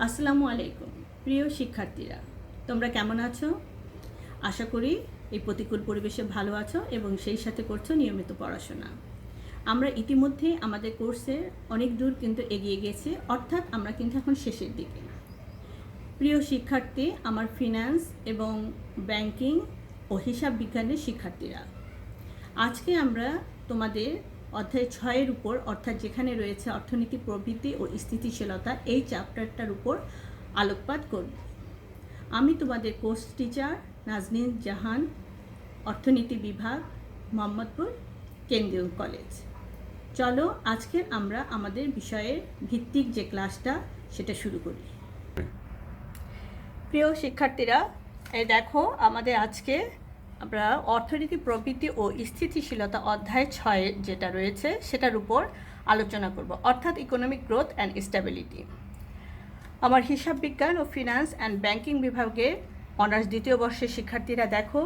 আসসালামু আলাইকুম প্রিয় শিক্ষার্থীরা, তোমরা কেমন আছো? আশা করি এই প্রতিকূল পরিবেশে ভালো আছো এবং সেই সাথে করছো নিয়মিত পড়াশোনা। আমরা ইতিমধ্যে আমাদের কোর্সে অনেক দূর কিন্তু এগিয়ে গেছি, অর্থাৎ আমরা কিন্তু এখন শেষের দিকে। প্রিয় শিক্ষার্থী, আমার ফিন্যান্স এবং ব্যাংকিং ও হিসাব বিজ্ঞানের শিক্ষার্থীরা, আজকে আমরা তোমাদের অধ্যায় 6-এর উপর, অর্থাৎ যেখানে রয়েছে অর্থনীতি, প্রবৃদ্ধি ও স্থিতিশীলতা, এই চ্যাপ্টারটার উপর আলোকপাত করব। আমি তোমাদের কোর্স টিচার নাজনীন জাহান, অর্থনীতি বিভাগ, মোহাম্মদপুর কেন্দ্রীয় কলেজ। চলো আজকে আমরা আমাদের বিষয়ের ভিত্তিক যে ক্লাসটা সেটা শুরু করি। প্রিয় শিক্ষার্থীরা, এই দেখো আমাদের আজকে আমরা অর্থনীতি, প্রবৃদ্ধি ও স্থিতিশীলতা অধ্যায় 6 যেটা রয়েছে সেটার উপর আলোচনা করব, অর্থাৎ ইকোনমিক গ্রোথ অ্যান্ড স্টেবিলিটি। আমার হিসাব বিজ্ঞান ও ফিনান্স অ্যান্ড ব্যাংকিং বিভাগে অনার্স দ্বিতীয় বর্ষের শিক্ষার্থীরা, দেখো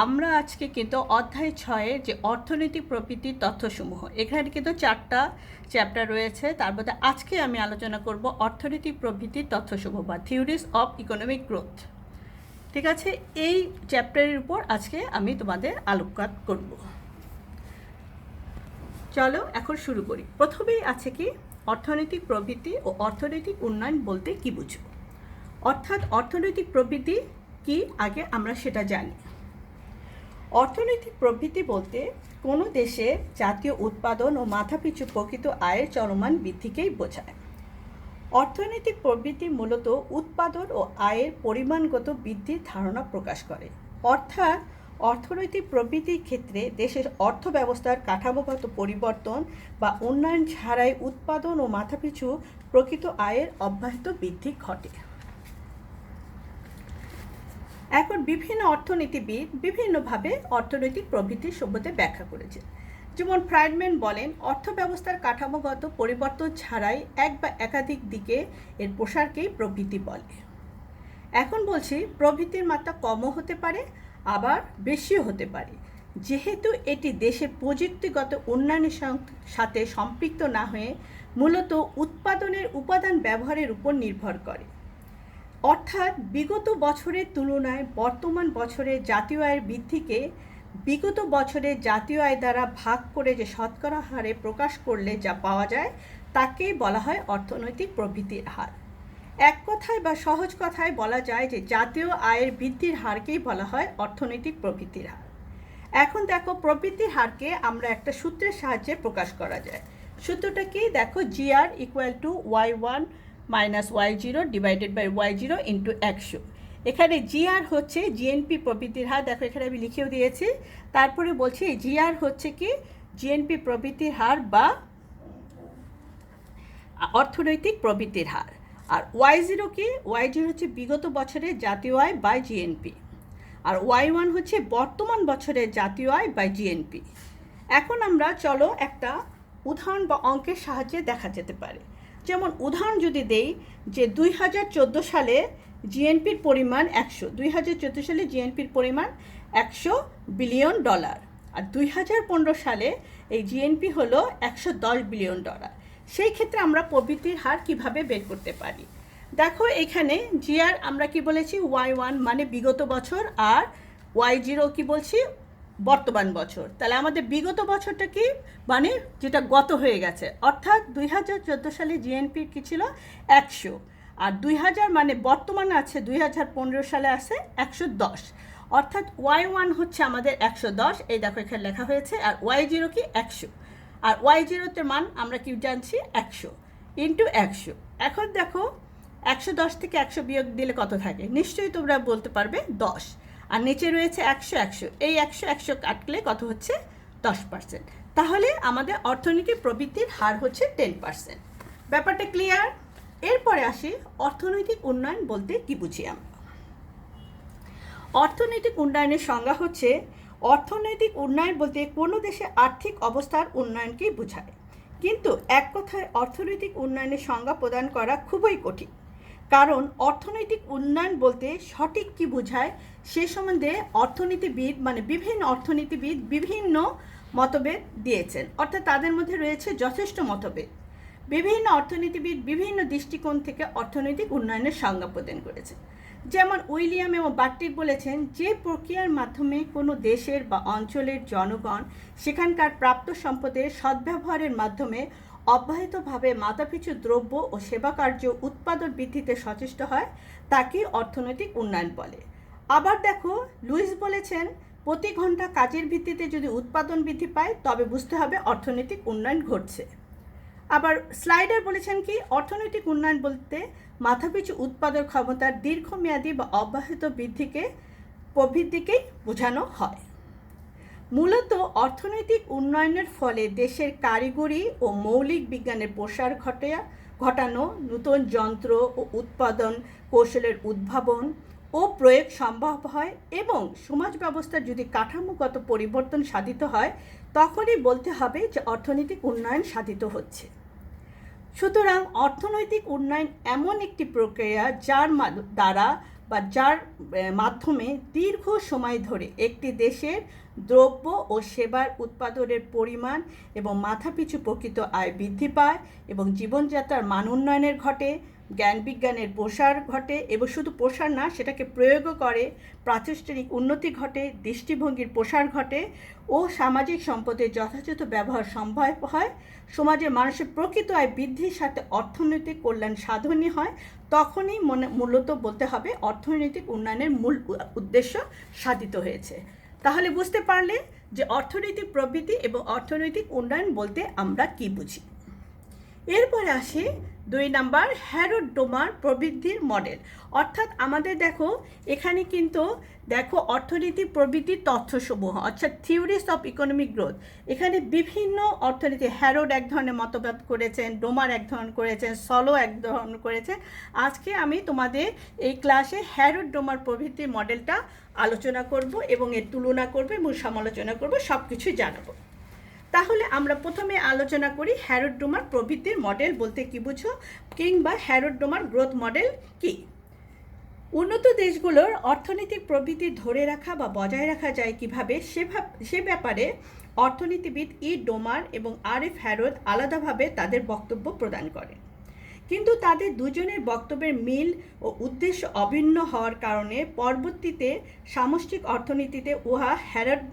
আমরা আজকে কিন্তু অধ্যায় 6-এর যে অর্থনৈতিক প্রবৃত্তির তথ্যসমূহ, এখানে কিন্তু 4টা চ্যাপ্টার রয়েছে। তার মধ্যে আজকে আমি আলোচনা করব অর্থনৈতিক প্রবৃত্তির তথ্যসমূহ বা থিওরিজ অফ ইকোনমিক গ্রোথ। ঠিক আছে, এই চ্যাপ্টারের উপর আজকে আমি তোমাদের আলোকপাত করব। চলো এখন শুরু করি। প্রথমেই আছে কি অর্থনৈতিক প্রবৃদ্ধি ও অর্থনৈতিক উন্নয়ন বলতে কি বুঝো, অর্থাৎ অর্থনৈতিক প্রবৃদ্ধি কি আগে আমরা সেটা জানি। অর্থনৈতিক প্রবৃদ্ধি বলতে কোনো দেশে জাতীয় উৎপাদন ও মাথাপিছু প্রকৃত আয়ের চলমান বৃদ্ধিকেই বোঝায়। অর্থনৈতিক প্রবৃদ্ধি মূলত উৎপাদন ও আয়ের পরিমাণগত বৃদ্ধির ধারণা প্রকাশ করে, অর্থাৎ অর্থনৈতিক প্রবৃদ্ধির ক্ষেত্রে দেশের অর্থব্যবস্থার কাঠামোগত পরিবর্তন বা উন্নয়ন ছাড়াই উৎপাদন ও মাথাপিছু প্রকৃত আয়ের অব্যাহত বৃদ্ধি ঘটে। এখন বিভিন্ন অর্থনীতিবিদ বিভিন্নভাবে অর্থনৈতিক প্রবৃদ্ধির সম্বন্ধে ব্যাখ্যা করেছেন। যেমন ফ্রাইডম্যান বলেন, অর্থব্যবস্থার কাঠামোগত পরিবর্তন ছাড়াই এক বা একাধিক দিকে এর প্রসারকেই প্রবৃদ্ধি বলে। এখন বলছি প্রবৃদ্ধির মাত্রা কমও হতে পারে আবার বেশিও হতে পারে, যেহেতু এটি দেশের প্রযুক্তিগত উন্নয়নের সাথে সম্পৃক্ত না হয়ে মূলত উৎপাদনের উপাদান ব্যবহারের উপর নির্ভর করে। অর্থাৎ বিগত বছরের তুলনায় বর্তমান বছরে জাতীয় আয়ের বৃদ্ধিকে বিগত বছরের জাতীয় আয় দ্বারা ভাগ করে যে শতকরা হারে প্রকাশ করলে যা পাওয়া যায় তাকেই বলা হয় অর্থনৈতিক প্রবৃদ্ধির হার। এক কথায় বা সহজ কথায় বলা যায় যে জাতীয় আয়ের বৃদ্ধির হারকেই বলা হয় অর্থনৈতিক প্রবৃদ্ধির হার। এখন দেখো প্রবৃদ্ধির হারকে আমরা একটা সূত্রের সাহায্যে প্রকাশ করা যায়। সূত্রটা কি? দেখো, GR = Y1 - Y0 divided by Y0 into 100। এখানে GR হচ্ছে জিএনপি প্রবৃদ্ধির হার, দেখো এখানে আমি লিখেও দিয়েছি। তারপরে বলছি GR হচ্ছে কি জিএনপি প্রবৃদ্ধির হার বা অর্থনৈতিক প্রবৃদ্ধির হার। আর Y0 কি? Y0 হচ্ছে বিগত বছরের জাতীয় আয় বাই জিএনপি, আর Y1 হচ্ছে বর্তমান বছরের জাতীয় আয় বাই জিএনপি। এখন আমরা চলো একটা উদাহরণ বা অঙ্কের সাহায্যে দেখা যেতে পারে। যেমন উদাহরণ যদি দেই যে 2014 সালে জিএনপির পরিমাণ 100, 2014 সালে জিএনপির পরিমাণ $100 বিলিয়ন, আর 2015 সালে এই জিএনপি হলো $110 বিলিয়ন। সেই ক্ষেত্রে আমরা প্রবৃদ্ধির হার কিভাবে বের করতে পারি? দেখো এখানে GR আমরা কি বলেছি? Y1 মানে বিগত বছর, আর Y0 কি বলছি? বর্তমান বছর। তাহলে আমাদের বিগত বছরটা কি মানে যেটা গত হয়ে গেছে, অর্থাৎ 2014 সালে জিএনপি কি ছিল? 100, আর 2000 মানে বর্তমানে আছে 2015 সালে আছে 110, অর্থাৎ Y1 হচ্ছে আমাদের 110, এই দেখো এখানে লেখা হয়েছে, আর Y0 কি 100, আর Y0-তে মান আমরা কি জানছি? 100 ইন্টু 100। এখন দেখো 110 থেকে 100 বিয়োগ দিলে কত থাকে? নিশ্চয়ই তোমরা বলতে পারবে 10, আর নিচে রয়েছে 100, 100, এই 100, 100 কাটলে কত হচ্ছে? 10%। তাহলে আমাদের অর্থনৈতিক প্রবৃদ্ধির হার হচ্ছে 10%। ব্যাপারটা ক্লিয়ার? এরপরে আসি অর্থনৈতিক উন্নয়ন বলতে কি বুঝি আমরা। অর্থনৈতিক উন্নয়নের সংজ্ঞা হচ্ছে, অর্থনৈতিক উন্নয়ন বলতে কোনো দেশে আর্থিক অবস্থার উন্নয়নকেই বোঝায়। কিন্তু এক কথায় অর্থনৈতিক উন্নয়নের সংজ্ঞা প্রদান করা খুবই কঠিন, কারণ অর্থনৈতিক উন্নয়ন বলতে সঠিক কি বোঝায় সে সম্বন্ধে অর্থনীতিবিদ মানে বিভিন্ন অর্থনীতিবিদ বিভিন্ন মতভেদ দিয়েছেন, অর্থাৎ তাদের মধ্যে রয়েছে যথেষ্ট মতভেদ। বিভিন্ন অর্থনীতিবিদ বিভিন্ন দৃষ্টিকোণ থেকে অর্থনৈতিক উন্নয়নের সংজ্ঞা প্রদান করেছেন। যেমন উইলিয়াম এবং বার্টিক বলেছেন, যে প্রক্রিয়ার মাধ্যমে কোনো দেশের বা অঞ্চলের জনগণ সেখানকার প্রাপ্ত সম্পদের সদ্ব্যবহারের মাধ্যমে অব্যাহতভাবে মাথাপিছু দ্রব্য ও সেবা কার্য উৎপাদন বৃদ্ধিতে সচেষ্ট হয়, তাকে অর্থনৈতিক উন্নয়ন বলে। আবার দেখো, লুইস বলেছেন, প্রতি ঘন্টা কাজের ভিত্তিতে যদি উৎপাদন বৃদ্ধি পায় তবে বুঝতে হবে অর্থনৈতিক উন্নয়ন ঘটছে। আবার স্লাইডার বলেছেন কি, অর্থনৈতিক উন্নয়ন বলতে মাথাপিছু উৎপাদন ক্ষমতার দীর্ঘমেয়াদী বা অব্যাহত প্রবৃদ্ধিকেই বোঝানো হয়। মূলত অর্থনৈতিক উন্নয়নের ফলে দেশের কারিগরি ও মৌলিক বিজ্ঞানের প্রসার ঘটানো, নতুন যন্ত্র ও উৎপাদন কৌশলের উদ্ভাবন ও প্রয়োগ সম্ভব হয় এবং সমাজ ব্যবস্থার যদি কাঠামোগত পরিবর্তন সাধিত হয়, তখনই বলতে হবে যে অর্থনৈতিক উন্নয়ন সাধিত হচ্ছে। সুতরাং অর্থনৈতিক উন্নয়ন এমন একটি প্রক্রিয়া যার মাধ্যমে দীর্ঘ সময় ধরে একটি দেশের দ্রব্য ও সেবার উৎপাদনের পরিমাণ এবং মাথাপিছু প্রকৃত আয় বৃদ্ধি পায় এবং জীবনযাত্রার মান উন্নয়নের ঘটে, জ্ঞান বিজ্ঞানের প্রসার ঘটে এবং শুধু প্রসার না, সেটাকে প্রয়োগও করে, প্রাতিষ্ঠানিক উন্নতি ঘটে, দৃষ্টিভঙ্গির প্রসার ঘটে ও সামাজিক সম্পদের যথাযথ ব্যবহার সম্ভব হয়, সমাজের মানুষের প্রকৃত আয় বৃদ্ধির সাথে অর্থনৈতিক কল্যাণ সাধনই হয়, তখনই মূলত বলতে হবে অর্থনৈতিক উন্নয়নের মূল উদ্দেশ্য সাধিত হয়েছে। তাহলে বুঝতে পারলে যে অর্থনৈতিক প্রবৃদ্ধি এবং অর্থনৈতিক উন্নয়ন বলতে আমরা কি বুঝি। এরপরে আসে 2 নাম্বার, হ্যারোড ডোমার প্রবৃদ্ধির মডেল। অর্থাৎ আমাদের দেখো এখানে কিন্তু দেখো অর্থনীতি প্রবৃদ্ধির তথ্যসমূহ, অর্থাৎ থিওরিস অফ ইকোনমিক গ্রোথ। এখানে বিভিন্ন অর্থনীতি, হ্যারোড এক ধরনের মতবাদ করেছেন, ডোমার এক ধরনের করেছেন, সলো এক ধরনের করেছেন। আজকে আমি তোমাদের এই ক্লাসে হ্যারোড ডোমার প্রবৃদ্ধির মডেলটা আলোচনা করব এবং এর তুলনা করব এবং সমালোচনা করব, সব কিছুই জানাবো। তাহলে আমরা প্রথমে আলোচনা করি হ্যারোড ডোমার প্রবৃদ্ধির মডেল বলতে কি বুঝো, কিংবা হ্যারোড ডোমার গ্রোথ মডেল কি। উন্নত দেশগুলোর অর্থনৈতিক প্রবৃদ্ধি ধরে রাখা বা বজায় রাখা যায় কিভাবে, সে ব্যাপারে অর্থনীতিবিদ ডোমার এবং হ্যারোড আলাদাভাবে তাদের বক্তব্য প্রদান করেন। কিন্তু তাদের দুজনের বক্তব্যের মিল ও উদ্দেশ্য অভিন্ন হওয়ার কারণে পরবর্তীতে সামষ্টিক অর্থনীতিতে উহা হ্যারোড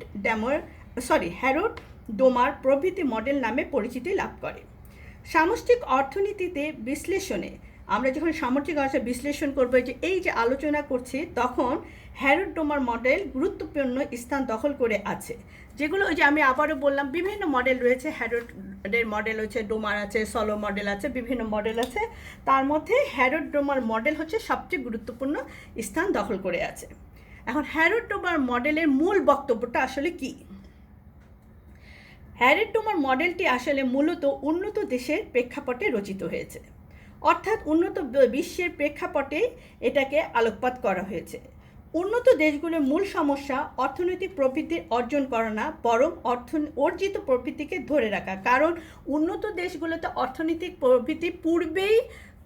ডোমার প্রভৃতি মডেল নামে পরিচিতি লাভ করে। সামষ্টিক অর্থনীতিতে বিশ্লেষণে আমরা যখন সামষ্টিক অর্থনীতি বিশ্লেষণ করবো, যে এই যে আলোচনা করছি, তখন হ্যারোড ডোমার মডেল গুরুত্বপূর্ণ স্থান দখল করে আছে। যেগুলো ওই যে আমি আবারও বললাম, বিভিন্ন মডেল রয়েছে, হ্যারোডের মডেল হচ্ছে, ডোমার আছে, সলো মডেল আছে, বিভিন্ন মডেল আছে। তার মধ্যে হ্যারোড ডোমার মডেল হচ্ছে সবচেয়ে গুরুত্বপূর্ণ স্থান দখল করে আছে। এখন হ্যারোড ডোমার মডেলের মূল বক্তব্যটা আসলে কি? হ্যারোড ডোমার মডেলটি আসলে মূলত উন্নত দেশের প্রেক্ষাপটে রচিত হয়েছে, অর্থাৎ উন্নত বিশ্বের প্রেক্ষাপটে এটাকে আলোকপাত করা হয়েছে। উন্নত দেশগুলোর মূল সমস্যা অর্থনৈতিক প্রবৃদ্ধি অর্জন করা না, বরং অর্জিত প্রবৃদ্ধিকে ধরে রাখা। কারণ উন্নত দেশগুলোতে অর্থনৈতিক প্রবৃদ্ধি পূর্বেই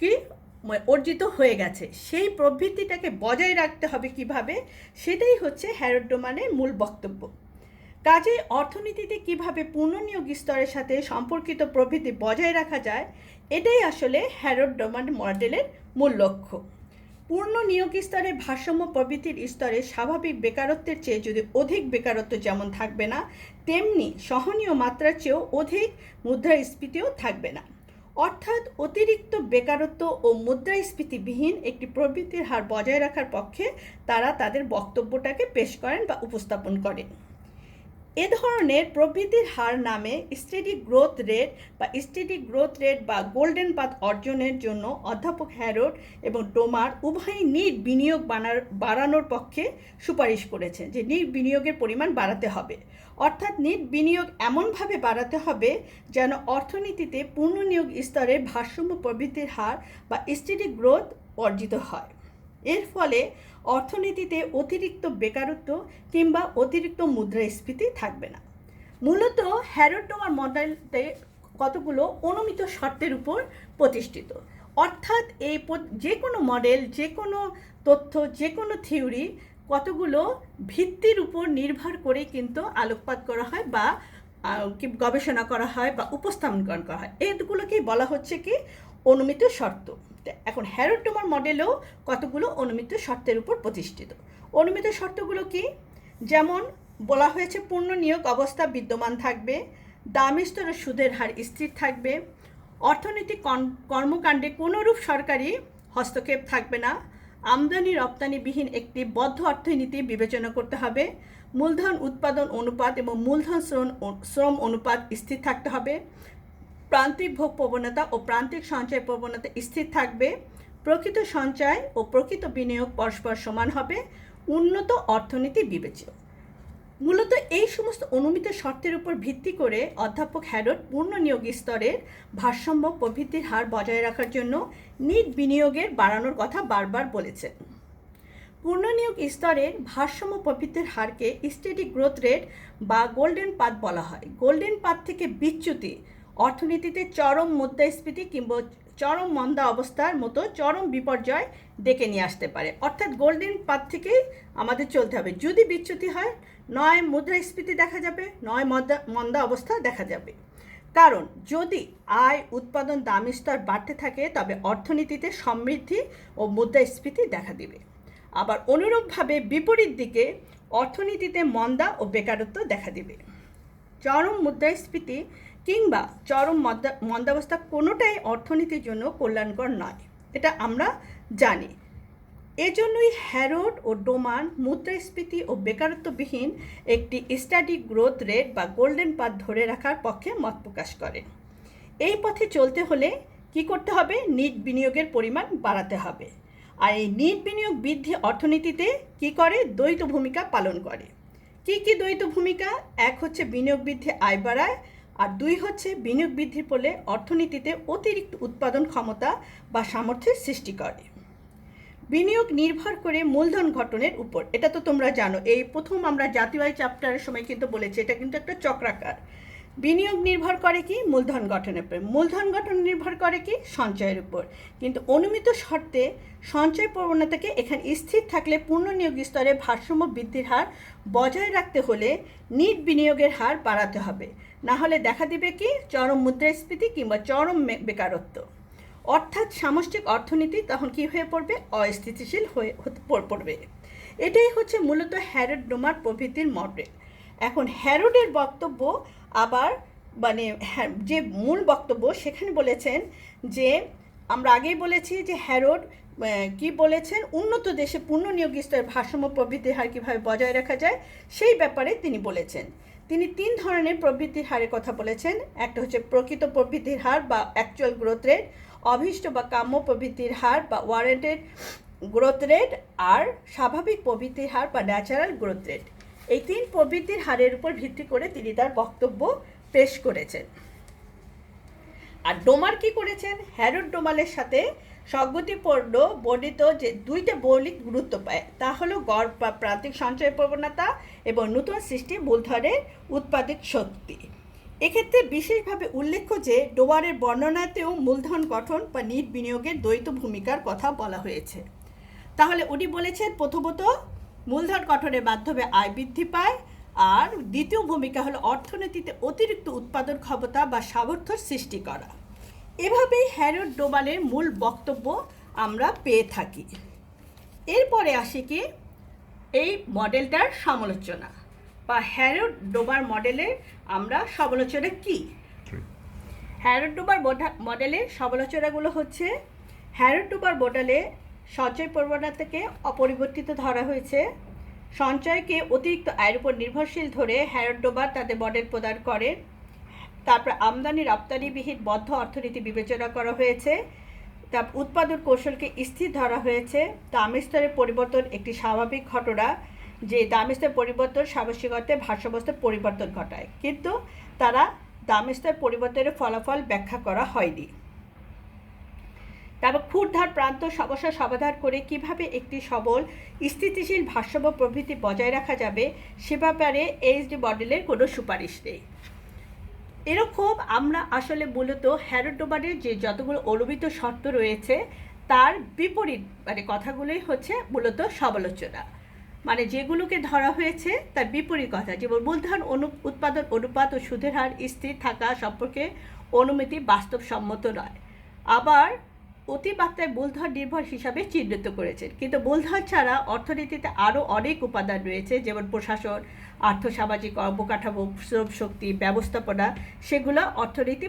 কি অর্জিত হয়ে গেছে, সেই প্রবৃদ্ধিটাকে বজায় রাখতে হবে কিভাবে, সেটাই হচ্ছে হ্যারোড ডোমারের মূল বক্তব্য। কাজে অর্থনীতিতে কিভাবে পুনর্নিয়োগ স্তরের সাথে সম্পর্কিত প্রবৃদ্ধি বজায় রাখা যায়, এটাই আসলে হ্যারোড ডোমার মডেলের মূল লক্ষ্য। পূর্ণ নিয়োগ স্তরে ভারসাম্য প্রবৃদ্ধির স্তরে স্বাভাবিক বেকারত্বের চেয়ে যদি অধিক বেকারত্ব যেমন থাকবে না, তেমনি সহনীয় মাত্রার চেয়েও অধিক মুদ্রাস্ফীতিও থাকবে না। অর্থাৎ অতিরিক্ত বেকারত্ব ও মুদ্রাস্ফীতিবিহীন একটি প্রবৃদ্ধির হার বজায় রাখার পক্ষে তারা তাদের বক্তব্যটাকে পেশ করেন বা উপস্থাপন করেন। এ ধরনের প্রবৃদ্ধির হার নামে স্টেডি গ্রোথ রেট বা গোল্ডেন পাথ অর্জনের জন্য অধ্যাপক হ্যারোড এবং ডোমার উভয়ই নিট বিনিয়োগ বাড়ানোর পক্ষে সুপারিশ করেছেন, যে নিট বিনিয়োগের পরিমাণ বাড়াতে হবে। অর্থাৎ নিট বিনিয়োগ এমনভাবে বাড়াতে হবে যেন অর্থনীতিতে পুনর্নিয়োগ স্তরে ভারসাম্য প্রবৃদ্ধির হার বা স্টেডি গ্রোথ অর্জিত হয়। এর ফলে অর্থনীতিতে অতিরিক্ত বেকারত্ব কিংবা অতিরিক্ত মুদ্রাস্ফীতি থাকবে না। মূলত হ্যারোড ডোমার মডেলতে কতগুলো অনুমিত শর্তের উপর প্রতিষ্ঠিত। অর্থাৎ এই যে কোনো মডেল, যে কোনো তথ্য, যে কোনো থিওরি কতগুলো ভিত্তির উপর নির্ভর করে কিন্তু আলোকপাত করা হয় বা কি গবেষণা করা হয় বা উপস্থাপন করা হয়, এইগুলোকেই বলা হচ্ছে কি অনুমিত শর্ত। এখন হ্যারড-ডোমার মডেলেও কতগুলো অনুমিত শর্তের উপর প্রতিষ্ঠিত। অনুমিত শর্তগুলো কি? যেমন বলা হয়েছে পূর্ণ নিয়োগ অবস্থা বিদ্যমান থাকবে, দাম স্তর ও সুদের হার স্থির থাকবে, অর্থনৈতিক কর্মকাণ্ডে কোনোরূপ সরকারি হস্তক্ষেপ থাকবে না, আমদানি রপ্তানিবিহীন একটি বদ্ধ অর্থনীতি বিবেচনা করতে হবে, মূলধন উৎপাদন অনুপাত এবং মূলধন শ্রম অনুপাত স্থির থাকতে হবে, প্রান্তিক ভোগ প্রবণতা ও প্রান্তিক সঞ্চয় প্রবণতা স্থির থাকবে, প্রকৃত সঞ্চয় ও প্রকৃত বিনিয়োগ পরস্পর সমান হবে, উন্নত অর্থনীতি বিবেচ্য। মূলত এই সমস্ত অনুমিত শর্তের উপর ভিত্তি করে অধ্যাপক হ্যারড পূর্ণ নিয়োগ স্তরের ভারসাম্য প্রবৃদ্ধির হার বজায় রাখার জন্য নিট বিনিয়োগের বাড়ানোর কথা বারবার বলেছেন। পূর্ণ নিয়োগ স্তরের ভারসাম্য প্রবৃদ্ধির হারকে স্টেডি গ্রোথ রেট বা গোল্ডেন পাথ বলা হয়। গোল্ডেন পাথ থেকে বিচ্যুতি অর্থনীতিতে চরম মুদ্রাস্ফীতি কিংবা চরম মন্দা অবস্থার মতো চরম বিপর্যয় ডেকে নিয়ে আসতে পারে। অর্থাৎ গোল্ডেন পাথ থেকেই আমাদের চলতে হবে। যদি বিচ্যুতি হয়, নয় মুদ্রাস্ফীতি দেখা যাবে, নয় মন্দা অবস্থা দেখা যাবে। কারণ যদি আয়, উৎপাদন, দাম স্তর বাড়তে থাকে তবে অর্থনীতিতে সমৃদ্ধি ও মুদ্রাস্ফীতি দেখা দিবে। আবার অনুরূপভাবে বিপরীত দিকে অর্থনীতিতে মন্দা ও বেকারত্ব দেখা দিবে। চরম মুদ্রাস্ফীতি কিংবা চরম মন্দাবস্থা কোনোটাই অর্থনীতির জন্য কল্যাণকর নয়, এটা আমরা জানি। এজন্যই হ্যারড ও ডোমান মুদ্রাস্ফীতি ও বেকারত্ববিহীন একটি স্টাডি গ্রোথ রেট বা গোল্ডেন পাথ ধরে রাখার পক্ষে মত প্রকাশ করেন। এই পথে চলতে হলে কি করতে হবে? নিট বিনিয়োগের পরিমাণ বাড়াতে হবে। আর এই নিট বিনিয়োগ বৃদ্ধি অর্থনীতিতে কি করে? দ্বৈত ভূমিকা পালন করে। কি কি দ্বৈত ভূমিকা? এক হচ্ছে বিনিয়োগ বৃদ্ধি আয় বাড়ায়, আর দুই হচ্ছে বিনিয়োগ বৃদ্ধির ফলে অর্থনীতিতে অতিরিক্ত উৎপাদন ক্ষমতা বা সামর্থ্যের সৃষ্টি করে। বিনিয়োগ নির্ভর করে মূলধন গঠনের উপর, এটা তো তোমরা জানো। এই প্রথম আমরা জাতীয় আয় চ্যাপ্টারের সময় কিন্তু বলেছি, এটা কিন্তু একটা চক্রাকার। বিনিয়োগ নির্ভর করে কি? মূলধন গঠনের উপর। মূলধন গঠন নির্ভর করে কি? সঞ্চয়ের উপর। কিন্তু অনুমিত শর্তে সঞ্চয় প্রবণতাকে এখানে স্থির থাকলে পূর্ণ নিয়োগ স্তরে ভারসাম্য বৃদ্ধির হার বজায় রাখতে হলে নিট বিনিয়োগের হার বাড়াতে হবে, না হলে দেখা দিবে কি? চরম মুদ্রাস্ফীতি কিংবা চরম বেকারত্ব। অর্থাৎ সামষ্টিক অর্থনীতি তখন কি হয়ে পড়বে? অস্থিতিশীল হয়ে পড়বে। এটাই হচ্ছে মূলত হ্যারড-ডোমার প্রভৃতির মডেল। এখন হ্যারডের বক্তব্য আবার যে মূল বক্তব্য সেখানে বলেছেন যে আমরা আগেই বলেছি যে হ্যারড কি বলেছেন, উন্নত দেশে পূর্ণ নিয়োগ স্তরের ভারসাম্য প্রবৃদ্ধির হার কীভাবে বজায় রাখা যায় সেই ব্যাপারে তিনি বলেছেন। তিনি তিন ধরনের প্রবৃদ্ধির হারের কথা বলেছেন। একটা হচ্ছে প্রকৃত প্রবৃদ্ধির হার বা অ্যাকচুয়াল গ্রোথ রেট, অভীষ্ট বা কাম্য প্রবৃদ্ধির হার বা ওয়ারেন্টেড গ্রোথ রেট, আর স্বাভাবিক প্রবৃদ্ধির হার বা ন্যাচারাল গ্রোথ রেট। এই তিন প্রবৃদ্ধির হারের উপর ভিত্তি করে তিনি তার বক্তব্য পেশ করেছেন। আর ডোমার কি করেছেন? হ্যারড ডোমালের সাথে সংগতিপূর্ণ বর্ণিত যে দুইটা মৌলিক গুরুত্ব পায়, তা হলো গড় বা প্রান্তিক সঞ্চয় প্রবণতা এবং নতুন সৃষ্টি মূলধনের উৎপাদক শক্তি। এক্ষেত্রে বিশেষভাবে উল্লেখ্য যে ডোমারের বর্ণনাতেও মূলধন গঠন বা নিট বিনিয়োগের দ্বৈত ভূমিকার কথা বলা হয়েছে। তাহলে উনি বলেছেন প্রথমত মূলধন গঠনের মাধ্যমে আয় বৃদ্ধি পায়, আর দ্বিতীয় ভূমিকা হলো অর্থনীতিতে অতিরিক্ত উৎপাদন ক্ষমতা বা সামর্থ্য সৃষ্টি করা। এভাবেই হ্যারড ডোমালের মূল বক্তব্য আমরা পেয়ে থাকি। এরপরে আসি কি এই মডেলটার সমালোচনা বা হ্যারড ডোমার মডেলের আমরা সমালোচনা কি? হ্যারড ডোমার মডেলের সমালোচনাগুলো হচ্ছে, হ্যারড ডোমার মডেলে সঞ্চয় প্রবণতাকে অপরিবর্তিত ধরা হয়েছে। সঞ্চয়কে অতিরিক্ত আয়ের উপর নির্ভরশীল ধরে হ্যারড ডোমার তাদের মডেল প্রদান করেন। তারপর আমদানি রপ্তানিবিহীন বদ্ধ অর্থনীতি বিবেচনা করা হয়েছে। তার উৎপাদন কৌশলকে স্থির ধরা হয়েছে। দাম স্তরের পরিবর্তন একটি স্বাভাবিক ঘটনা, যে দাম স্তরের পরিবর্তন সামষ্টিকতে ভারসাম্যের পরিবর্তন ঘটায়, কিন্তু তারা দাম স্তরের পরিবর্তনের ফলাফল ব্যাখ্যা করা হয়নি। তারপর ক্ষুদ্ধার প্রান্ত সমস্যা সমাধান করে কিভাবে একটি সবল স্থিতিশীল ভারসাম্য প্রভৃতি বজায় রাখা যাবে সে ব্যাপারে এইচডি মডেলের কোনো সুপারিশ নেই। এরকম আমরা আসলে মূলত হ্যারড ডোমারের যে যতগুলো অনুমিত শর্ত রয়েছে তার বিপরীত কথাগুলোই হচ্ছে মূলত সমালোচনা। মানে যেগুলোকে ধরা হয়েছে তার বিপরীত কথা, যেমন মূলধন উৎপাদন অনুপাত ও সুদের হার স্থির থাকা সম্পর্কে অনুমতি বাস্তবসম্মত নয়। আবার অতিমাত্রায় মূলধন নির্ভর হিসাবে চিহ্নিত করেছেন, কিন্তু মূলধন ছাড়া অর্থনীতিতে আরও অনেক উপাদান রয়েছে, যেমন প্রশাসন, আর্থসামাজিক অবকাঠামো, শ্রম শক্তি, ব্যবস্থাপনা, সেগুলো অর্থনীতি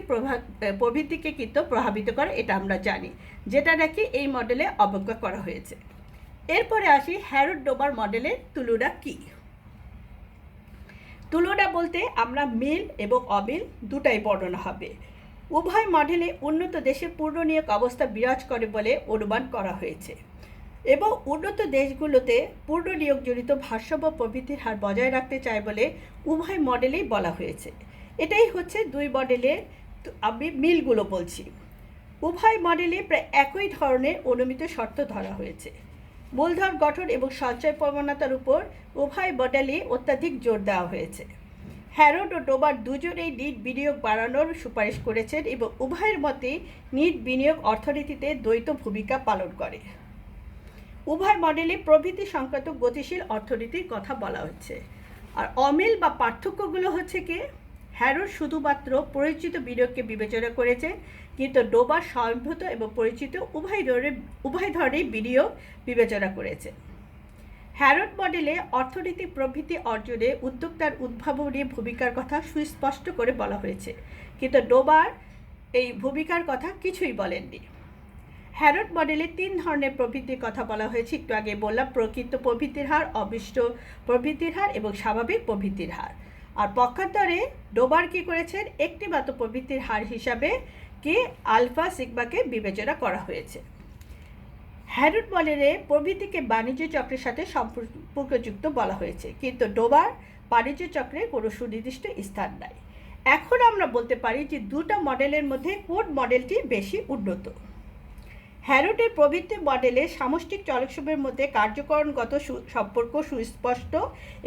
প্রবৃদ্ধিকে কিন্তু প্রভাবিত করে, এটা আমরা জানি, যেটা নাকি এই মডেলে অবজ্ঞা করা হয়েছে। এরপরে আসি হ্যারোড ডোবার মডেলের তুলনা কি। তুলনা বলতে আমরা মিল এবং অমিল দুটাই বর্ণনা হবে। উভয় মডেলে উন্নত দেশে পূর্ণ নিয়োগ অবস্থা বিরাজ করে বলে অনুমান করা হয়েছে এবং উন্নত দেশগুলোতে পূর্ণ নিয়োগজনিত ভারসাম্য প্রবৃদ্ধির হার বজায় রাখতে চায় বলে উভয় মডেলেই বলা হয়েছে। এটাই হচ্ছে দুই মডেলের আমি মিলগুলো বলছি। উভয় মডেলে প্রায় একই ধরনের অনুমিত শর্ত ধরা হয়েছে। মূলধন গঠন এবং সঞ্চয় প্রবণতার উপর উভয় মডেলে অত্যাধিক জোর দেওয়া হয়েছে। হ্যারোড ও ডোবার দুজনেই নিট বিনিয়োগ বাড়ানোর সুপারিশ করেছেন এবং উভয়ের মতে নিট বিনিয়োগ অর্থনীতিতে দ্বৈত ভূমিকা পালন করে। উভয় মডেলে প্রবৃদ্ধি সংক্রান্ত গতিশীল অর্থনীতির কথা বলা হচ্ছে। আর অমিল বা পার্থক্যগুলো হচ্ছে কি, হ্যারোড শুধুমাত্র পরিচিত বিনিয়োগকে বিবেচনা করেছে, কিন্তু ডোবার স্বয়ংভূত এবং পরিচিত উভয় ধরনের বিনিয়োগ বিবেচনা করেছে। হ্যারোড মডেলে অর্থনৈতিক প্রবৃদ্ধি অর্জনে উদ্যোক্তার উদ্ভাবনী ভূমিকার কথা সুস্পষ্ট করে বলা হয়েছে, কিন্তু ডোবার এই ভূমিকার কথা কিছুই বলেননি। হ্যারোড মডেলে তিন ধরনের প্রবৃদ্ধির কথা বলা হয়েছে, একটু আগে বললাম, প্রকৃত প্রবৃদ্ধির হার, অবিষ্ট প্রবৃদ্ধির হার এবং স্বাভাবিক প্রবৃদ্ধির হার। আর পক্ষান্তরে ডোবার কী করেছেন, একটিমাত্র প্রবৃদ্ধির হার হিসাবে কি আলফা সিগমাকে বিবেচনা করা হয়েছে। হ্যারোড মডেলে প্রবৃদ্ধিকে বাণিজ্য চক্রের সাথে সম্পর্কযুক্ত বলা হয়েছে, কিন্তু ডোবার বাণিজ্য চক্রে কোনো সুনির্দিষ্ট স্থান নাই। এখন আমরা বলতে পারি যে দুটো মডেলের মধ্যে কোন মডেলটি বেশি উন্নত। হ্যারোডের প্রবৃদ্ধি মডেলে সামষ্টিক চলকসমূহের মধ্যে কার্যকরণগত সম্পর্ক সুস্পষ্ট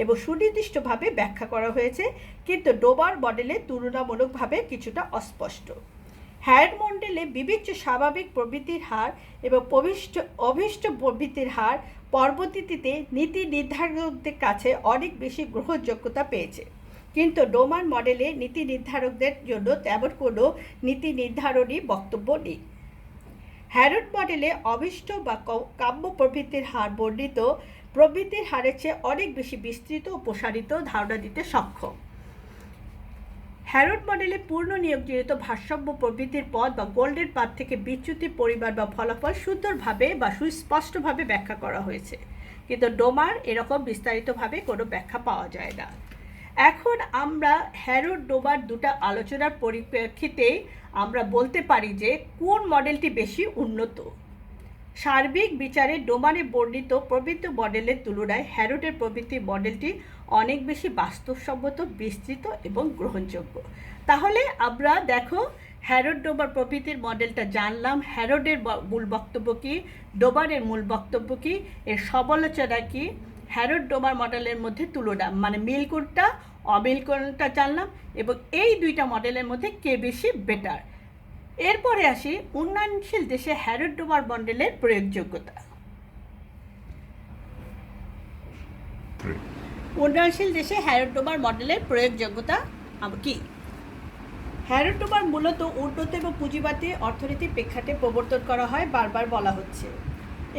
এবং সুনির্দিষ্টভাবে ব্যাখ্যা করা হয়েছে, কিন্তু ডোবার মডেলে তুলনামূলকভাবে কিছুটা অস্পষ্ট। হ্যারোড মডেলে বিবেচ্য স্বাভাবিক প্রবৃদ্ধির হার এবং অভীষ্ট প্রবৃদ্ধির হার পরবর্তীতে নীতি নির্ধারকদের কাছে অনেক বেশি গ্রহণযোগ্যতা পেয়েছে, কিন্তু ডোবার মডেলে নীতি নির্ধারকদের জন্য তেমন কোনো নীতি নির্ধারণী বক্তব্য নেই। হ্যারোড মডেলে অভীষ্ট বা কাম্য প্রবৃদ্ধির হার বর্ণিত প্রবৃদ্ধির হারের চেয়ে অনেক বেশি বিস্তৃত ও প্রসারিত ধারণা দিতে সক্ষম। হ্যারোড মডেলে পূর্ণ নিয়োগজনিত ভারসাম্য প্রবৃদ্ধির পথ বা গোল্ডেন পাথ থেকে বিচ্যুতির পরিমাণ বা ফলাফল সুন্দরভাবে বা সুস্পষ্টভাবে ব্যাখ্যা করা হয়েছে, কিন্তু ডোবার এরকম বিস্তারিতভাবে কোনো ব্যাখ্যা পাওয়া যায় না। এখন আমরা হ্যারোড ডোবার দুটা আলোচনার পরিপ্রেক্ষিতে আমরা বলতে পারি যে কোন মডেলটি বেশি উন্নত। সার্বিক বিচারে ডোবারে বর্ণিত প্রবৃদ্ধি মডেলের তুলনায় হ্যারোডের প্রবৃদ্ধি মডেলটি অনেক বেশি বাস্তবসম্মত, বিস্তৃত এবং গ্রহণযোগ্য। তাহলে আমরা দেখো হ্যারোড ডোবার প্রবৃদ্ধির মডেলটা জানলাম, হ্যারোডের মূল বক্তব্য কী, ডোবারের মূল বক্তব্য কী, এর সমালোচনা কী, হ্যারোড ডোবার মডেলের মধ্যে তুলনা মানে মিল কোনটা অমিল কোনটা জানলাম, এবং এই দুইটা মডেলের মধ্যে কে বেশি বেটার। এরপরে আসি উন্নয়নশীল দেশে হ্যারোড ডোবার মডেলের প্রয়োগযোগ্যতা। উন্নয়নশীল দেশে হ্যারোড ডোবার মডেলের প্রয়োগযোগ্যতা কি? হ্যারোড ডোবার মূলত উন্নত এবং পুঁজিবাদী অর্থনীতির প্রেক্ষাপটে প্রবর্তন করা হয়, বারবার বলা হচ্ছে।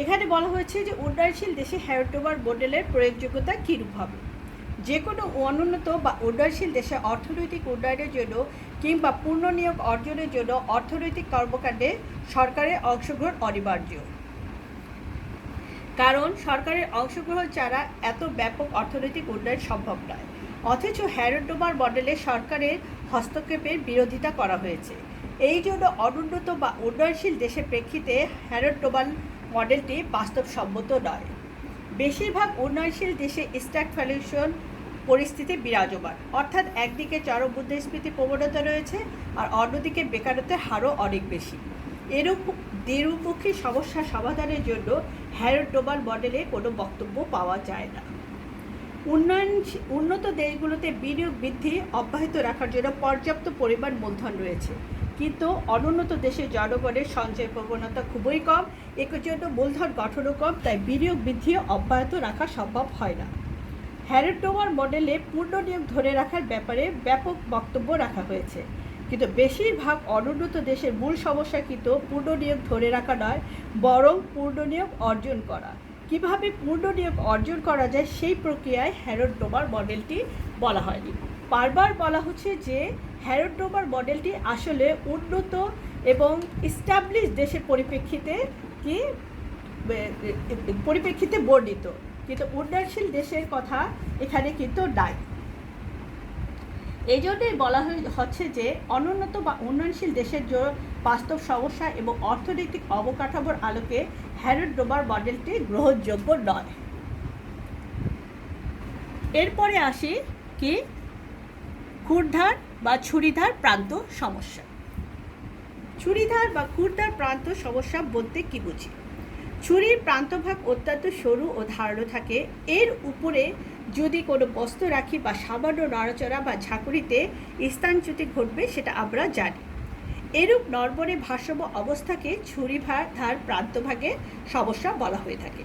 এখানে বলা হয়েছে যে উন্নয়নশীল দেশে হ্যারোড ডোবার মডেলের প্রয়োগযোগ্যতা কীরূপ হবে। যে কোনো অনুন্নত বা উন্নয়নশীল দেশে অর্থনৈতিক উন্নয়নের জন্য কিংবা পূর্ণ নিয়োগ অর্জনের জন্য অর্থনৈতিক কর্মকাণ্ডে সরকারের অংশগ্রহণ অনিবার্য, কারণ সরকারের অংশগ্রহণ ছাড়া এত ব্যাপক অর্থনৈতিক উন্নয়ন সম্ভব নয়। অথচ হ্যারোড ডোবার মডেলে সরকারের হস্তক্ষেপের বিরোধিতা করা হয়েছে। এই জন্য অনুন্নত বা উন্নয়নশীল দেশের প্রেক্ষিতে হ্যারোড ডোবার মডেলটি বাস্তবসম্মত নয়। বেশিরভাগ উন্নয়নশীল দেশে স্ট্যাগফ্লেশন পরিস্থিতি বিরাজমান, অর্থাৎ একদিকে চরম মুদ্রাস্ফীতি প্রবণতা রয়েছে আর অন্যদিকে বেকারত্বের হারও অনেক বেশি। এরূপ দ্বিমুখী সমস্যা সমাধানের জন্য হ্যারোড ডোবার মডেলে কোনো বক্তব্য পাওয়া যায় না। উন্নত দেশগুলোতে বিনিয়োগ বৃদ্ধি অব্যাহত রাখার জন্য পর্যাপ্ত পরিমাণ মূলধন রয়েছে, কিন্তু অনুন্নত দেশের জনগণের সঞ্চয় প্রবণতা খুবই কম, এর জন্য মূলধন গঠনও কম, তাই বিনিয়োগ বৃদ্ধি অব্যাহত রাখা সম্ভব হয় না। হ্যারড ডোমার মডেলে পূর্ণ নিয়োগ ধরে রাখার ব্যাপারে ব্যাপক বক্তব্য রাখা হয়েছে, কিন্তু বেশিরভাগ অনুন্নত দেশের মূল সমস্যা কিন্তু পূর্ণ নিয়োগ ধরে রাখা নয়, বরং পূর্ণ নিয়োগ অর্জন করা। কিভাবে পূর্ণ নিয়োগ অর্জন করা যায় সেই প্রক্রিয়ায় হ্যারড ডোমার মডেলটি বলা হয়নি। বারবার বলা হচ্ছে যে হ্যারড ডোমার মডেলটি আসলে উন্নত এবং ইস্টাবলিশ দেশের পরিপ্রেক্ষিতে বর্ণিত, কিন্তু উন্নয়নশীল দেশের কথা এখানে কিন্তু নাই। এই জন্যই বলা হচ্ছে যে অনুন্নত বা উন্নয়নশীল দেশের বাস্তব সমস্যা এবং অর্থনৈতিক অবকাঠামোর আলোকে হ্যারড ডোমার মডেলটি গ্রহণযোগ্য নয়। এরপরে আসি কি ক্ষুরধার বা ছুরিধার প্রান্ত সমস্যা। ছুরিধার বা ক্ষুরধার প্রান্ত সমস্যা বলতে কি বুঝি? ছুরির প্রান্তভাগ অত্যন্ত সরু ও ধারালো থাকে, এর উপরে যদি কোনো বস্তু রাখি বা সামান্য নড়াচড়া বা ঝাঁকুনিতে স্থানচ্যুতি ঘটবে সেটা আমরা জানি। এরূপ নড়বড়ে ভারসাম্য অবস্থাকে ছুরিধার প্রান্তভাগে সমস্যা বলা হয়ে থাকে।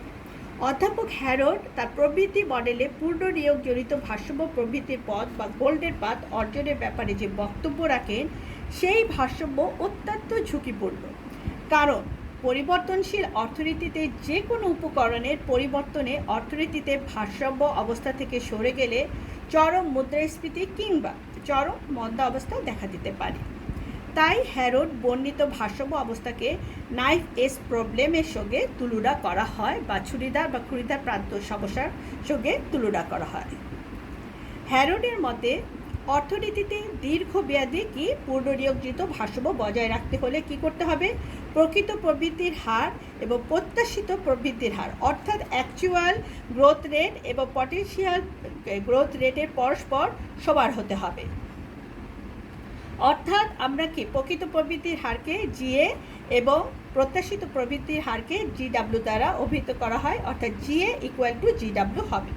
অধ্যাপক হ্যারড তার প্রবৃদ্ধি মডেলে পূর্ণ নিয়োগজনিত ভারসাম্য প্রবৃদ্ধির পথ বা গোল্ডেন পাথ অর্জনের ব্যাপারে যে বক্তব্য রাখেন সেই ভারসাম্য অত্যন্ত ঝুঁকিপূর্ণ, কারণ পরিবর্তনশীল অর্থনীতিতে যে কোনো উপকরণের পরিবর্তনে অর্থনীতিতে ভারসাম্য অবস্থা থেকে সরে গেলে চরম মুদ্রাস্ফীতি কিংবা চরম মন্দা অবস্থা দেখা দিতে পারে। তাই হ্যারড বর্ণিত ভারসাম্য অবস্থাকে নাইফ এজ প্রবলেমের সঙ্গে তুলনা করা হয় বা ছুরিধার বা ক্ষুরিধার প্রান্ত সমস্যার সঙ্গে তুলনা করা হয়। হ্যারডের মতে অর্থনীতিতে দীর্ঘমেয়াদী কি পূর্ণ নিয়োগজিত ভারসাম্য বজায় রাখতে হলে কি করতে হবে? প্রকৃত প্রবৃদ্ধির হার এবং প্রত্যাশিত প্রবৃদ্ধির হার অর্থাৎ অ্যাকচুয়াল গ্রোথ রেট এবং পটেনশিয়াল গ্রোথ রেটের পরস্পর সমান হতে হবে। অর্থাৎ আমরা কি প্রকৃত প্রবৃদ্ধির হারকে জিএ এবং প্রত্যাশিত প্রবৃদ্ধির হারকে জিডাব্লিউ দ্বারা অভিহিত করা হয়, অর্থাৎ জিএ ইকুয়াল টু জিডাব্লিউ হবে।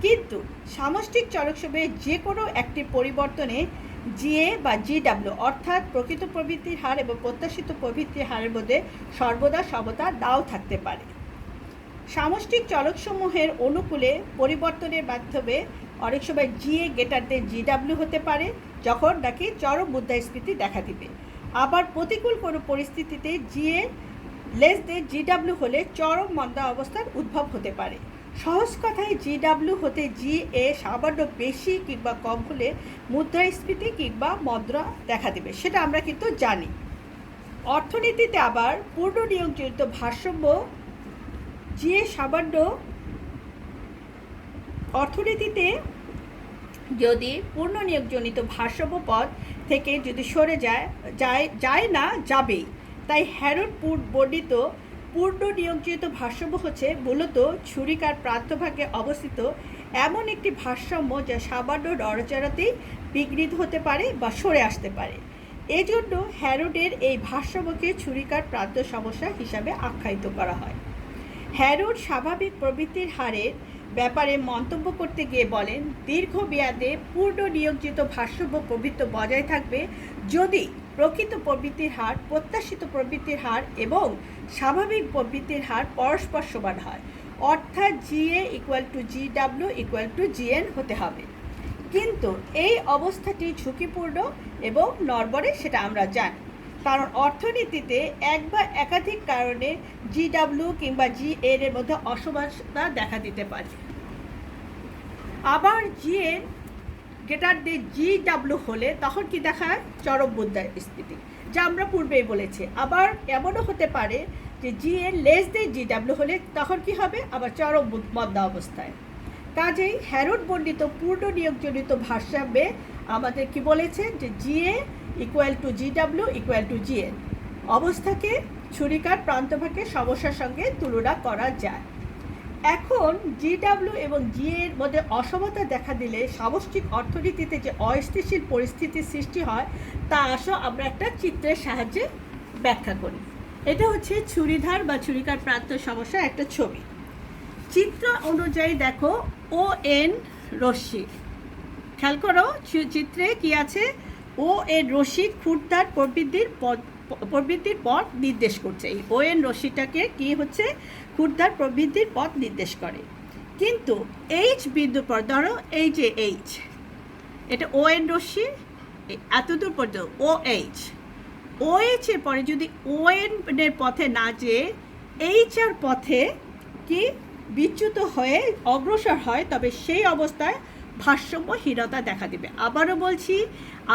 কিন্তু সামষ্টিক চলকসমূহের যে কোনো একটি পরিবর্তনে জিএ বা জিডাব্লিউ অর্থাৎ প্রকৃত প্রবৃদ্ধির হার এবং প্রত্যাশিত প্রবৃদ্ধির হারের মধ্যে সর্বদা সমতা নাও থাকতে পারে। সামষ্টিক চলকসমূহের অনুকূলে পরিবর্তনের মাধ্যমে অনেক সময় জিএ গ্রেটার দেন জিডাব্লিউ হতে পারে যখন নাকি চরম মুদ্রাস্ফীতি দেখা দিবে। আবার প্রতিকূল কোনো পরিস্থিতিতে জিএ লেস দেন জিডাব্লিউ হলে চরম মন্দা অবস্থার উদ্ভব হতে পারে। সহজ কথায় জিডাব্লিউ হতে জিএ সামান্য বেশি কিংবা কম হলে মুদ্রাস্ফীতি কিংবা মন্দা দেখা দেবে, সেটা আমরা কিন্তু জানি। অর্থনীতিতে আবার পূর্ণ নিয়োগজনিত ভারসাম্য জিএ সামান্য অর্থনীতিতে যদি পূর্ণ নিয়োগজনিত ভারসাম্য পথ থেকে যদি সরে যায় না যাবেই। তাই হ্যারড বর্ণিত পূর্ণ নিয়োগজনিত ভারসাম্য হচ্ছে মূলত ছুরিকার প্রান্তভাগে অবস্থিত এমন একটি ভারসাম্য যা সামান্য নড়াচড়াতেই বিঘ্নিত হতে পারে বা সরে আসতে পারে। এজন্য হ্যারডের এই ভারসাম্যকে ছুরিকার প্রান্ত সমস্যা হিসাবে আখ্যায়িত করা হয়। হ্যারড স্বাভাবিক প্রবৃদ্ধির হারের ব্যাপারে মন্তব্য করতে গিয়ে বলেন, দীর্ঘমেয়াদে পূর্ণ নিয়োগজিত ভারসাম্য প্রবৃদ্ধি বজায় থাকবে যদি প্রকৃত প্রবৃদ্ধির হার, প্রত্যাশিত প্রবৃদ্ধির হার এবং স্বাভাবিক প্রবৃদ্ধির হার পরস্পর সমান হয়, অর্থাৎ GA equal to GW equal to GN হতে হবে। কিন্তু এই অবস্থাটি ঝুঁকিপূর্ণ এবং নড়বড়ে সেটা আমরা জানি, কারণ অর্থনীতিতে এক বা একাধিক কারণে জিডাব্লিউ কিংবা জিএন এর মধ্যে অসমানতা দেখা দিতে পারে। আবার জিএন গ্রেটার দেন জিডাব্লিউ হলে তখন কি দেখায়? চরম মুদ্রাস্ফীতি, যা আমরা পূর্বেই বলেছি। আবার এমনও হতে পারে যে জিএন লেস দেন জিডাব্লিউ হলে তখন কি হবে? আবার চরম মন্দা অবস্থায়। কাজেই হ্যারড বর্ণিত পূর্ণ নিয়োগজনিত ভারসাম্যে আমাদের কি বলেছেন যে GA equal to GW equal to GN অবস্থাকে ছুরিকার প্রান্তভাগের সমস্যার সঙ্গে তুলনা করা যায়। এখন জিডাব্লিউ এবং জিএ এর মধ্যে অসমতা দেখা দিলে সামষ্টিক অর্থনীতিতে যে অস্থিতিশীল পরিস্থিতির সৃষ্টি হয় তা আসো আমরা একটা চিত্রের সাহায্যে ব্যাখ্যা করি। এটা হচ্ছে ছুরিধার বা ছুরিকার প্রান্ত সমস্যা একটা ছবি। চিত্র অনুযায়ী দেখো ও এন রশ্মি, খেয়াল করো চিত্রে কি আছে? ও এর রশ্মি ক্ষুদ্রার প্রবৃদ্ধির পথ নির্দেশ করছে। এই ও এন রশ্মিটাকে কি হচ্ছে, ক্ষুদ্রার প্রবৃদ্ধির পথ নির্দেশ করে। কিন্তু এইচ বিন্দু পর, ধরো এই যে এইচ, এটা ও এন রশ্মি এতদূর পর্যন্ত ও এইচ এর পরে যদি ও এর পথে না যেয়ে এইচ এর পথে কি বিচ্যুত হয়ে অগ্রসর হয়, তবে সেই অবস্থায় ভারসাম্যহীনতা দেখা দেবে। আবারও বলছি,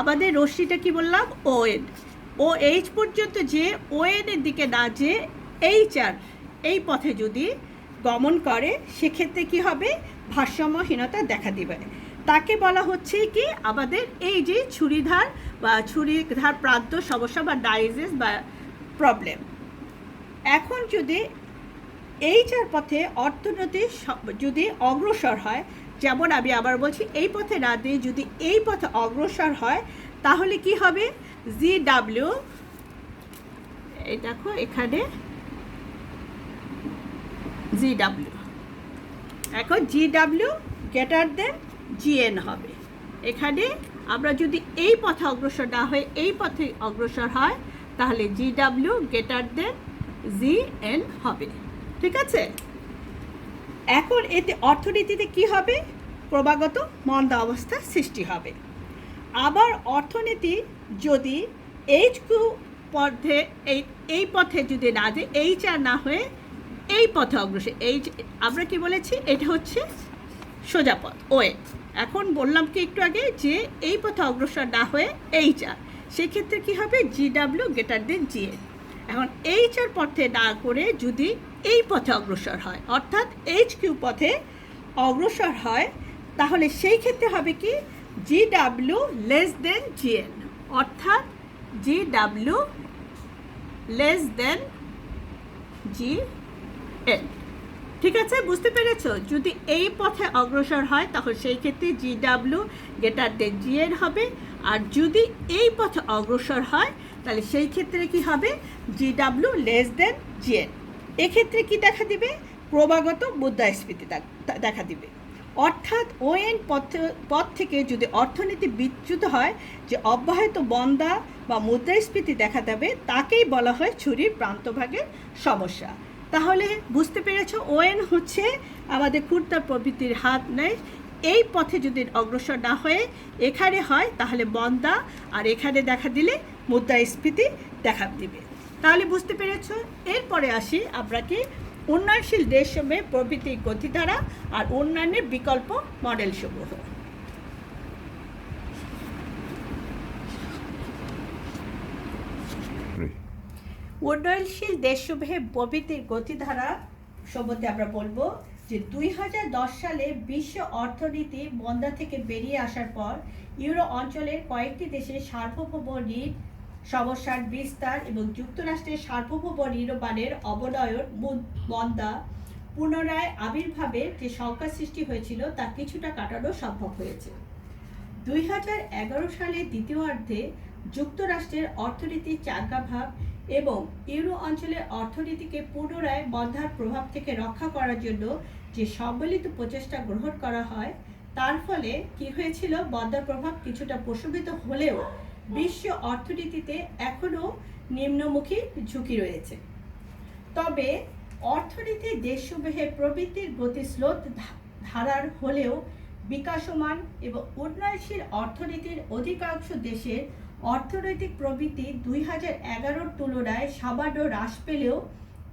আমাদের রশ্মিটা কি বললাম, ও এন, ও এইচ পর্যন্ত যে ও এনের দিকে না যে এইচ আর এই পথে যদি গমন করে, সেক্ষেত্রে কি হবে, ভারসাম্যহীনতা দেখা দেবে। তাকে বলা হচ্ছে কি আমাদের এই যে ছুরিধার বা ছুরিধার প্রান্ত সমস্যা বা ডায়াইজেস বা প্রবলেম। এখন যদি এইচ আর পথে অর্থনীতি যদি অগ্রসর হয়, যেমন আমি আবার বলছি, এই পথে না দিয়ে যদি এই পথে অগ্রসর হয়, তাহলে কি হবে, জি ডাব্লিউ, এই দেখো এখানে জি ডাব্লিউ, এখন G W greater than GN হবে। এখানে আমরা যদি এই পথে অগ্রসর না হয়ে এই পথে অগ্রসর হয়, তাহলে G W greater than GN হবে। ঠিক আছে, এখন এতে অর্থনীতিতে কি হবে, ক্রমাগত মন্দা অবস্থার সৃষ্টি হবে। আবার অর্থনীতি যদি এইচ কিউ পথে এই পথে যদি না যায়, এইচ আর না হয়ে এই পথে অগ্রসর, এইচ আমরা কি বলেছি, এটা হচ্ছে সোজা পথ ওয়ে। এখন বললাম কি একটু আগে যে এই পথে অগ্রসর না হয়ে এইচ আর, সেক্ষেত্রে কী হবে, G W greater than GN. এখন এইচ আর পথে না করে যদি এই পথে অগ্রসর হয়, অর্থাৎ এইচ কিউ পথে অগ্রসর হয়, তাহলে সেই ক্ষেত্রে হবে কি, G W less than GN, অর্থাৎ G W less than GN. ঠিক আছে, বুঝতে পেরেছো? যদি এই পথে অগ্রসর হয়, তখন সেই ক্ষেত্রে G W greater than GN হবে। আর যদি এই পথে অগ্রসর হয়, তাহলে সেই ক্ষেত্রে কি হবে, জি ডাব্লিউ লেস দেন জিএন। এক্ষেত্রে কি দেখা দিবে, ক্রমাগত মুদ্রাস্ফীতি দেখা দিবে। অর্থাৎ ওএন পথ থেকে যদি অর্থনীতি বিচ্যুত হয়, যে অব্যাহত মন্দা বা মুদ্রাস্ফীতি দেখা দেবে, তাকেই বলা হয় ছুরির প্রান্তভাগের সমস্যা। তাহলে বুঝতে পেরেছ, ওএন হচ্ছে আমাদের ক্ষুদ্র প্রবৃত্তির হাত নেয়। এই পথে যদি অগ্রসর না হয়ে এখানে হয়, তাহলে মন্দা, আর এখানে দেখা দিলে মুদ্রাস্ফীতি দেখা দিবে। তাহলে বুঝতে পেরেছ। এরপরে আসি আমরা কি উন্নয়নশীল দেশসমূহে প্রবৃদ্ধির গতিধারা আর উন্নয়নের বিকল্প মডেল সমূহ। উন্নয়নশীল দেশসমূহে প্রবৃদ্ধির গতিধারা সম্বন্ধে আমরা বলবো যে 2010 সালে বিশ্ব অর্থনীতি মন্দা থেকে বেরিয়ে আসার পর ইউরো অঞ্চলের কয়েকটি দেশে সার্বভৌম ঋণ সমস্যার বিস্তার এবং যুক্তরাষ্ট্রের সার্বভৌম নির্মাণের অবনয়ন মন্দা পুনরায় আবির্ভাবের যে সংখ্যা সৃষ্টি হয়েছিল তা কিছুটা কাটানো সম্ভব হয়েছে। 2011 সালের দ্বিতীয়ার্ধে যুক্তরাষ্ট্রের অর্থনীতির চাঙ্গাভাব এবং ইউরো অঞ্চলের অর্থনীতিকে পুনরায় মন্দার প্রভাব থেকে রক্ষা করার জন্য যে সম্মিলিত প্রচেষ্টা গ্রহণ করা হয়, তার ফলে কি হয়েছিল, মন্দার প্রভাব কিছুটা প্রশমিত হলেও বিশ্ব অর্থনীতিতে এখনও নিম্নমুখী ঝুঁকি রয়েছে। তবে অর্থনীতির দেশসমূহের প্রবৃদ্ধির গতি স্রোত ধারার হলেও বিকাশমান এবং উন্নয়নশীল অর্থনীতির অধিকাংশ দেশের অর্থনৈতিক প্রবৃদ্ধি 2011-র তুলনায় সামান্য হ্রাস পেলেও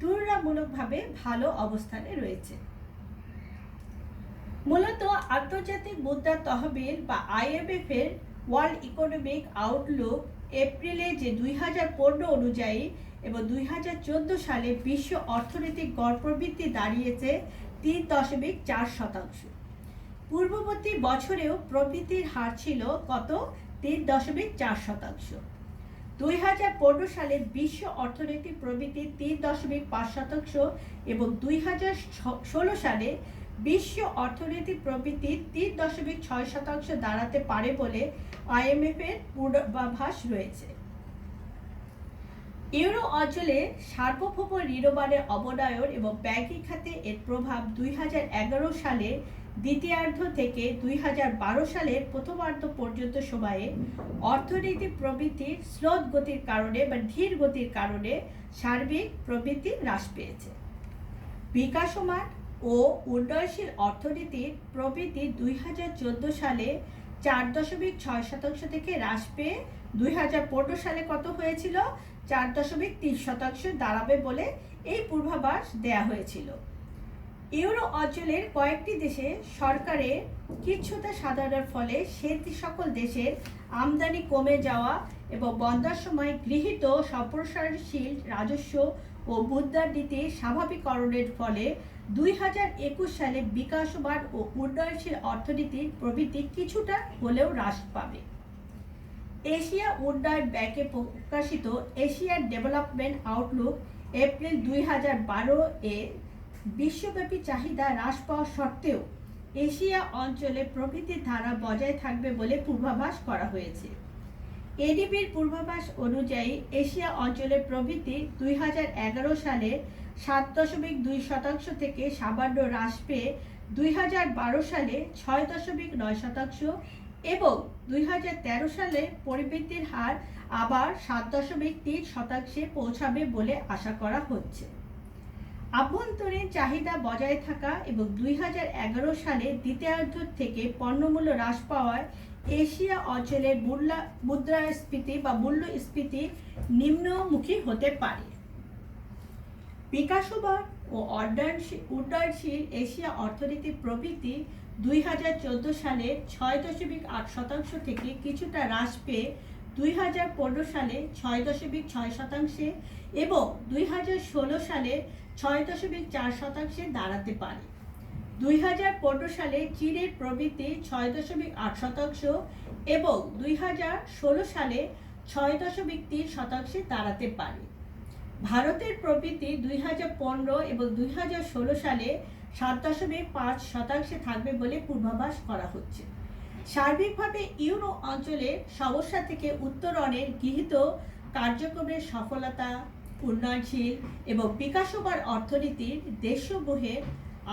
তুলনামূলকভাবে ভালো অবস্থানে রয়েছে। মূলত আন্তর্জাতিক মুদ্রা তহবিল বা IMF এর ওয়ার্ল্ড ইকোনমিক আউটলুক এপ্রিলে যে 2015 অনুযায়ী এবং 2014 সালে বিশ্ব অর্থনৈতিক গড় প্রবৃদ্ধি দাঁড়িয়েছে 3.4%। পূর্ববর্তী বছরেও প্রবৃদ্ধির হার ছিল কত, 3.4%। 2015 সালে বিশ্ব অর্থনৈতিক প্রবৃদ্ধি 3.5% এবং 2016 সালে বিশ্ব অর্থনৈতিক প্রবৃদ্ধি 3.6% দাঁড়াতে পারে বলে IMF এর পূর্বাভাস রয়েছে। ইউরো অঞ্চলে সার্বভৌম ঋণভারের অবনয়ন এবং ব্যাংকিং খাতে এর প্রভাব 2011 সালের দ্বিতীয়ার্ধ থেকে 2012 সালের প্রথমার্ধ পর্যন্ত সময়ে অর্থনীতি প্রবৃদ্ধির স্লোত গতির কারণে বা ধীর গতির কারণে সার্বিক প্রবৃদ্ধি হ্রাস পেয়েছে। বিকাশমান ও উন্নয়নশীল অর্থনীতির প্রবৃদ্ধি 2014 সালে 4.6% থেকে হ্রাস পেয়ে 2015 সালে কত হয়েছিল? 4.3% দাঁড়াবে বলে এই পূর্বাভাস দেয়া হয়েছিল। ইউরো অঞ্চলের কয়েকটি দেশে সরকারের কিচ্ছুতা সাধনার ফলে সে সকল দেশের আমদানি কমে যাওয়া এবং বন্যার সময় গৃহীত সম্প্রসারণশীল রাজস্ব ও মুদ্রানীতির স্বাভাবিকরণের ফলে 2021 সালে বিকাশমান ও উন্নয়নশীল অর্থনীতির প্রবৃদ্ধি কিছুটা হলেও হ্রাস পাবে। এশিয়া উন্নয়ন ব্যাংকে প্রকাশিত এশিয়ান ডেভেলপমেন্ট আউটলুক এপ্রিল 2012 এ বিশ্বব্যাপী চাহিদা হ্রাস পাওয়া সত্ত্বেও এশিয়া অঞ্চলে প্রবৃদ্ধির ধারা বজায় থাকবে বলে পূর্বাভাস করা হয়েছে। এডিবির পূর্বাভাস অনুযায়ী এশিয়া অঞ্চলের প্রবৃদ্ধি 2011 সালে 7.2% থেকে সামান্য হ্রাস পেয়ে 2012 সালে 6.9% এবং 2013 সালে প্রবৃদ্ধির হার আবার 7.3% পৌঁছাবে বলে আশা করা হচ্ছে। আভ্যন্তরীণ চাহিদা বজায় থাকা এবং 2011 সালে দ্বিতীয়ার্ধ থেকে পণ্যমূল্য হ্রাস পাওয়ায় এশিয়া অঞ্চলের মুদ্রাস্ফীতি বা মূল্যস্ফীতি নিম্নমুখী হতে পারে। বিকাশমান ও উন্নয়নশীল এশিয়া অর্থনীতির প্রবৃদ্ধি 2014 সালে 6.8% থেকে কিছুটা হ্রাস পেয়ে 2015 সালে 6.6% এবং 2016 সালে 6.4% দাঁড়াতে পারে। 2015 সালে চীনের প্রবৃদ্ধি 6.8% এবং 2016 সালে 6.3% দাঁড়াতে পারে। ভারতের প্রবৃদ্ধি 2015 এবং 2016 সালে 7.5% থাকবে বলে পূর্বাভাস করা হচ্ছে। সার্বিকভাবে ইউরো অঞ্চলের সমস্যা থেকে উত্তরণের গৃহীত কার্যক্রমের সফলতা, উন্নয়নশীল এবং বিকাশমান অর্থনীতির দেশসমূহের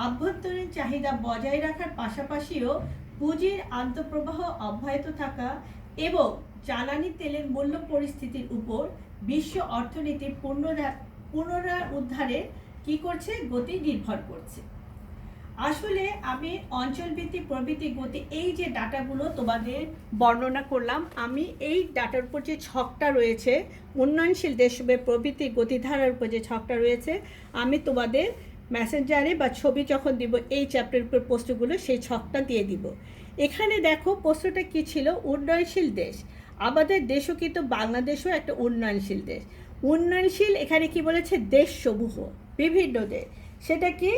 আভ্যন্তরীণ চাহিদা বজায় রাখার পাশাপাশিও পুঁজির আন্তঃপ্রবাহ অব্যাহত থাকা এবং জ্বালানি তেলের মূল্য পরিস্থিতির উপর বিশ্ব অর্থনীতির পুনরুদ্ধারের কি করছে গতি নির্ভর করছে। আসলে আমি অঞ্চলভিত্তিক প্রবৃদ্ধি গতি এই যে ডাটাগুলো তোমাদের বর্ণনা করলাম, আমি এই ডাটার উপর যে ছকটা রয়েছে উন্নয়নশীল দেশের প্রবৃদ্ধি গতিধারার উপর যে ছকটা রয়েছে আমি তোমাদের মেসেঞ্জারে বা ছবি যখন দিব এই চ্যাপ্টারের উপর প্রশ্নগুলো সেই ছকটা দিয়ে দিব। এখানে দেখো প্রশ্নটা কি ছিল? উন্নয়নশীল দেশ। আমাদের দেশও কিন্তু বাংলাদেশও একটা উন্নয়নশীল দেশ। উন্নয়নশীল এখানে কি বলেছে? দেশসমূহ, বিভিন্ন দেশ। সেটা কি?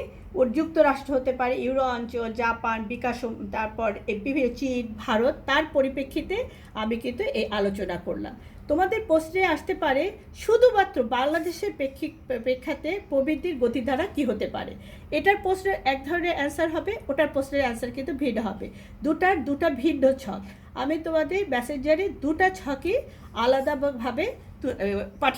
যুক্তরাষ্ট্র হতে পারে, ইউরো অঞ্চল, জাপান, বিকাশ, তারপর বিভিন্ন চীন, ভারত। তার পরিপ্রেক্ষিতে আমি কিন্তু এই আলোচনা করলাম। তোমাদের প্রশ্নে আসতে পারে শুধুমাত্র বাংলাদেশের প্রেক্ষাতে প্রবৃদ্ধির গতিধারা কি হতে পারে। এটার প্রশ্নের এক ধরনের অ্যান্সার হবে, ওটার প্রশ্নের অ্যান্সার কিন্তু ভিন্ন হবে। দুটা ভিন্ন ছক। আমি তোমাদের মেসেঞ্জারে দুটা ছকই আলাদাভাবে পাঠিয়ে